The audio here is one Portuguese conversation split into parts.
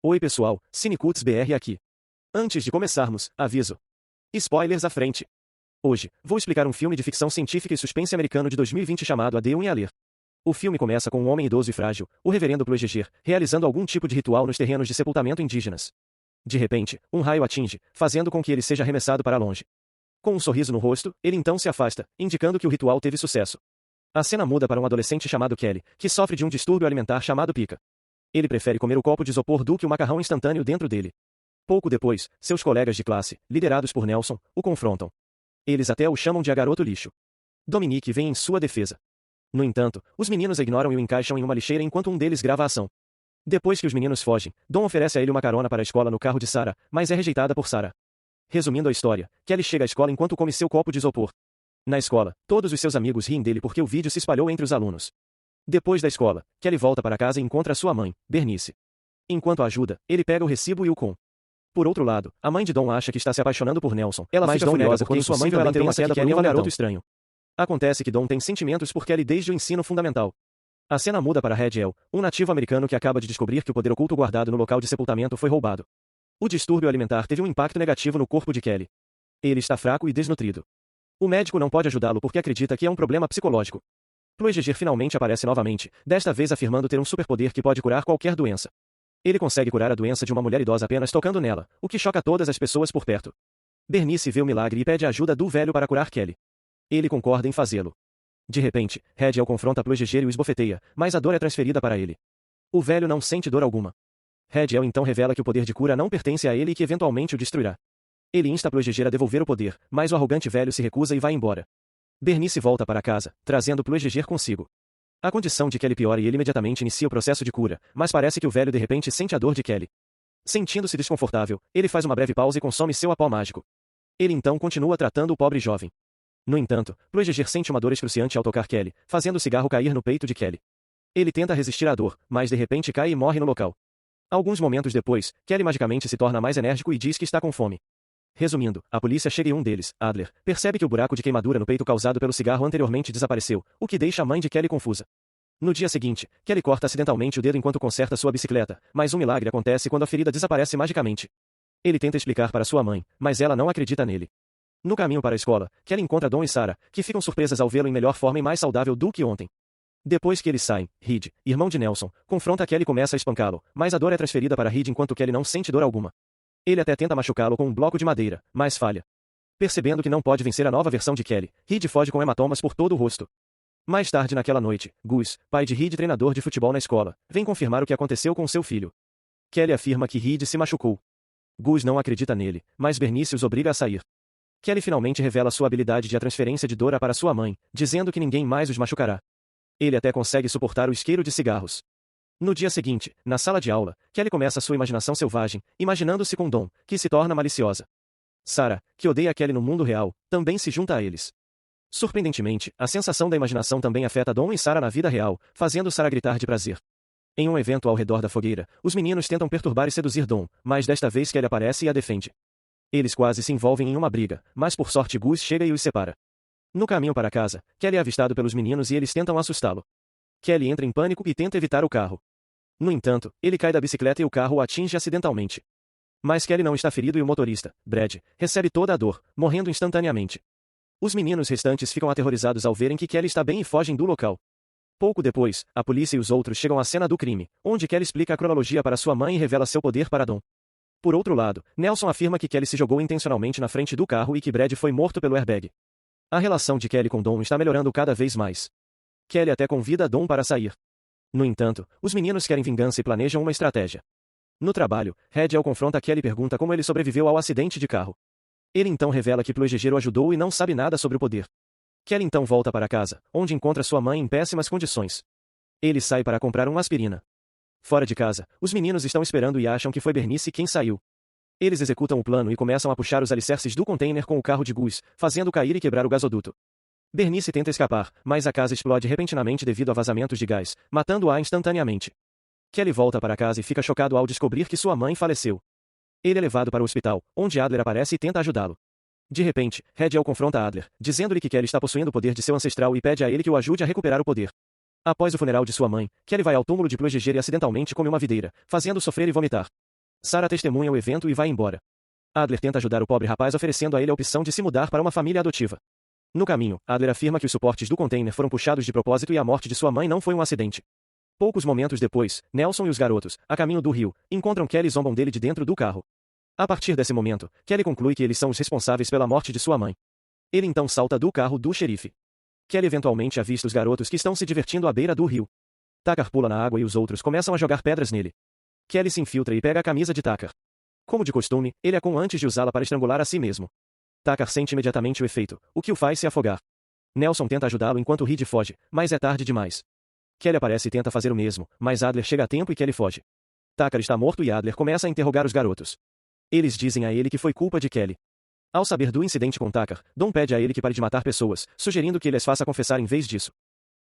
Oi pessoal, Cinecuts BR aqui. Antes de começarmos, aviso. Spoilers à frente. Hoje, vou explicar um filme de ficção científica e suspense americano de 2020 chamado A Dê um a Ler. O filme começa com um homem idoso e frágil, o reverendo Ploeger, realizando algum tipo de ritual nos terrenos de sepultamento indígenas. De repente, um raio atinge, fazendo com que ele seja arremessado para longe. Com um sorriso no rosto, ele então se afasta, indicando que o ritual teve sucesso. A cena muda para um adolescente chamado Kelly, que sofre de um distúrbio alimentar chamado pica. Ele prefere comer o copo de isopor do que o macarrão instantâneo dentro dele. Pouco depois, seus colegas de classe, liderados por Nelson, o confrontam. Eles até o chamam de a garoto lixo. Dominique vem em sua defesa. No entanto, os meninos ignoram e o encaixam em uma lixeira enquanto um deles grava a ação. Depois que os meninos fogem, Dom oferece a ele uma carona para a escola no carro de Sarah, mas é rejeitada por Sarah. Resumindo a história, Kelly chega à escola enquanto come seu copo de isopor. Na escola, todos os seus amigos riem dele porque o vídeo se espalhou entre os alunos. Depois da escola, Kelly volta para casa e encontra sua mãe, Bernice. Enquanto a ajuda, ele pega o recibo e o com. Por outro lado, a mãe de Dom acha que está se apaixonando por Nelson. Ela fica furiosa quando sua mãe também tem uma queda por um garoto estranho. Acontece que Dom tem sentimentos por Kelly desde o ensino fundamental. A cena muda para Red, um nativo americano que acaba de descobrir que o poder oculto guardado no local de sepultamento foi roubado. O distúrbio alimentar teve um impacto negativo no corpo de Kelly. Ele está fraco e desnutrido. O médico não pode ajudá-lo porque acredita que é um problema psicológico. Ploeger finalmente aparece novamente, desta vez afirmando ter um superpoder que pode curar qualquer doença. Ele consegue curar a doença de uma mulher idosa apenas tocando nela, o que choca todas as pessoas por perto. Bernice vê o milagre e pede a ajuda do velho para curar Kelly. Ele concorda em fazê-lo. De repente, Red confronta Ploeger e o esbofeteia, mas a dor é transferida para ele. O velho não sente dor alguma. Red então revela que o poder de cura não pertence a ele e que eventualmente o destruirá. Ele insta Ploeger a devolver o poder, mas o arrogante velho se recusa e vai embora. Bernice volta para casa, trazendo Ploeger consigo. A condição de Kelly piora e ele imediatamente inicia o processo de cura, mas parece que o velho de repente sente a dor de Kelly. Sentindo-se desconfortável, ele faz uma breve pausa e consome seu apó mágico. Ele então continua tratando o pobre jovem. No entanto, Ploeger sente uma dor excruciante ao tocar Kelly, fazendo o cigarro cair no peito de Kelly. Ele tenta resistir à dor, mas de repente cai e morre no local. Alguns momentos depois, Kelly magicamente se torna mais enérgico e diz que está com fome. Resumindo, a polícia chega e um deles, Adler, percebe que o buraco de queimadura no peito causado pelo cigarro anteriormente desapareceu, o que deixa a mãe de Kelly confusa. No dia seguinte, Kelly corta acidentalmente o dedo enquanto conserta sua bicicleta, mas um milagre acontece quando a ferida desaparece magicamente. Ele tenta explicar para sua mãe, mas ela não acredita nele. No caminho para a escola, Kelly encontra Dom e Sarah, que ficam surpresas ao vê-lo em melhor forma e mais saudável do que ontem. Depois que eles saem, Reed, irmão de Nelson, confronta Kelly e começa a espancá-lo, mas a dor é transferida para Reed enquanto Kelly não sente dor alguma. Ele até tenta machucá-lo com um bloco de madeira, mas falha. Percebendo que não pode vencer a nova versão de Kelly, Reed foge com hematomas por todo o rosto. Mais tarde naquela noite, Gus, pai de Reed e treinador de futebol na escola, vem confirmar o que aconteceu com seu filho. Kelly afirma que Reed se machucou. Gus não acredita nele, mas Bernice os obriga a sair. Kelly finalmente revela sua habilidade de transferência de dor para sua mãe, dizendo que ninguém mais os machucará. Ele até consegue suportar o isqueiro de cigarros. No dia seguinte, na sala de aula, Kelly começa sua imaginação selvagem, imaginando-se com Dom, que se torna maliciosa. Sarah, que odeia Kelly no mundo real, também se junta a eles. Surpreendentemente, a sensação da imaginação também afeta Dom e Sarah na vida real, fazendo Sarah gritar de prazer. Em um evento ao redor da fogueira, os meninos tentam perturbar e seduzir Dom, mas desta vez Kelly aparece e a defende. Eles quase se envolvem em uma briga, mas por sorte Gus chega e os separa. No caminho para casa, Kelly é avistado pelos meninos e eles tentam assustá-lo. Kelly entra em pânico e tenta evitar o carro. No entanto, ele cai da bicicleta e o carro o atinge acidentalmente. Mas Kelly não está ferido e o motorista, Brad, recebe toda a dor, morrendo instantaneamente. Os meninos restantes ficam aterrorizados ao verem que Kelly está bem e fogem do local. Pouco depois, a polícia e os outros chegam à cena do crime, onde Kelly explica a cronologia para sua mãe e revela seu poder para Dom. Por outro lado, Nelson afirma que Kelly se jogou intencionalmente na frente do carro e que Brad foi morto pelo airbag. A relação de Kelly com Dom está melhorando cada vez mais. Kelly até convida Dom para sair. No entanto, os meninos querem vingança e planejam uma estratégia. No trabalho, Red confronta Kelly e pergunta como ele sobreviveu ao acidente de carro. Ele então revela que Ploeger o ajudou e não sabe nada sobre o poder. Kelly então volta para casa, onde encontra sua mãe em péssimas condições. Ele sai para comprar uma aspirina. Fora de casa, os meninos estão esperando e acham que foi Bernice quem saiu. Eles executam o plano e começam a puxar os alicerces do container com o carro de Gus, fazendo cair e quebrar o gasoduto. Bernice tenta escapar, mas a casa explode repentinamente devido a vazamentos de gás, matando-a instantaneamente. Kelly volta para casa e fica chocado ao descobrir que sua mãe faleceu. Ele é levado para o hospital, onde Adler aparece e tenta ajudá-lo. De repente, Red confronta Adler, dizendo-lhe que Kelly está possuindo o poder de seu ancestral e pede a ele que o ajude a recuperar o poder. Após o funeral de sua mãe, Kelly vai ao túmulo de Ploeger e acidentalmente come uma videira, fazendo sofrer e vomitar. Sarah testemunha o evento e vai embora. Adler tenta ajudar o pobre rapaz oferecendo a ele a opção de se mudar para uma família adotiva. No caminho, Adler afirma que os suportes do container foram puxados de propósito e a morte de sua mãe não foi um acidente. Poucos momentos depois, Nelson e os garotos, a caminho do rio, encontram Kelly e zombam dele de dentro do carro. A partir desse momento, Kelly conclui que eles são os responsáveis pela morte de sua mãe. Ele então salta do carro do xerife. Kelly eventualmente avista os garotos que estão se divertindo à beira do rio. Tucker pula na água e os outros começam a jogar pedras nele. Kelly se infiltra e pega a camisa de Tucker. Como de costume, ele a com antes de usá-la para estrangular a si mesmo. Tucker sente imediatamente o efeito, o que o faz se afogar. Nelson tenta ajudá-lo enquanto Reed foge, mas é tarde demais. Kelly aparece e tenta fazer o mesmo, mas Adler chega a tempo e Kelly foge. Tucker está morto e Adler começa a interrogar os garotos. Eles dizem a ele que foi culpa de Kelly. Ao saber do incidente com Tucker, Don pede a ele que pare de matar pessoas, sugerindo que ele as faça confessar em vez disso.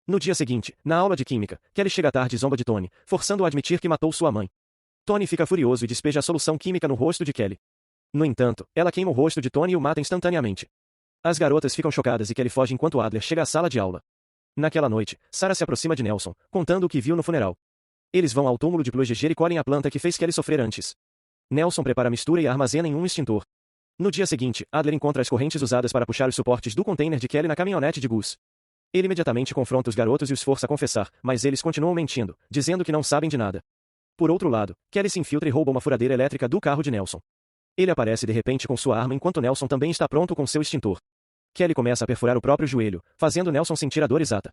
No dia seguinte, na aula de química, Kelly chega tarde e zomba de Tony, forçando-o a admitir que matou sua mãe. Tony fica furioso e despeja a solução química no rosto de Kelly. No entanto, ela queima o rosto de Tony e o mata instantaneamente. As garotas ficam chocadas e Kelly foge enquanto Adler chega à sala de aula. Naquela noite, Sarah se aproxima de Nelson, contando o que viu no funeral. Eles vão ao túmulo de Ploegger e colhem a planta que fez Kelly sofrer antes. Nelson prepara a mistura e a armazena em um extintor. No dia seguinte, Adler encontra as correntes usadas para puxar os suportes do container de Kelly na caminhonete de Gus. Ele imediatamente confronta os garotos e os força a confessar, mas eles continuam mentindo, dizendo que não sabem de nada. Por outro lado, Kelly se infiltra e rouba uma furadeira elétrica do carro de Nelson. Ele aparece de repente com sua arma enquanto Nelson também está pronto com seu extintor. Kelly começa a perfurar o próprio joelho, fazendo Nelson sentir a dor exata.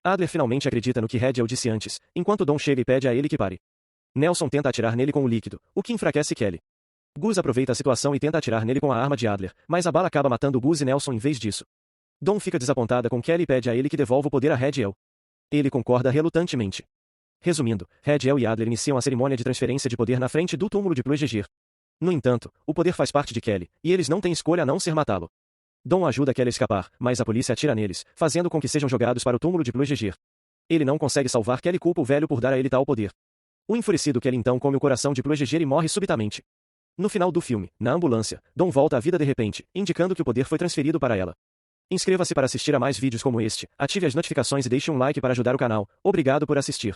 Adler finalmente acredita no que Hediel disse antes, enquanto Don chega e pede a ele que pare. Nelson tenta atirar nele com o líquido, o que enfraquece Kelly. Gus aproveita a situação e tenta atirar nele com a arma de Adler, mas a bala acaba matando Gus e Nelson em vez disso. Don fica desapontada com Kelly e pede a ele que devolva o poder a Hediel. Ele concorda relutantemente. Resumindo, Hediel e Adler iniciam a cerimônia de transferência de poder na frente do túmulo de Ploegger. No entanto, o poder faz parte de Kelly, e eles não têm escolha a não ser matá-lo. Don ajuda Kelly a escapar, mas a polícia atira neles, fazendo com que sejam jogados para o túmulo de Ploegger. Ele não consegue salvar Kelly e culpa o velho por dar a ele tal poder. O enfurecido Kelly então come o coração de Ploegger e morre subitamente. No final do filme, na ambulância, Don volta à vida de repente, indicando que o poder foi transferido para ela. Inscreva-se para assistir a mais vídeos como este, ative as notificações e deixe um like para ajudar o canal. Obrigado por assistir.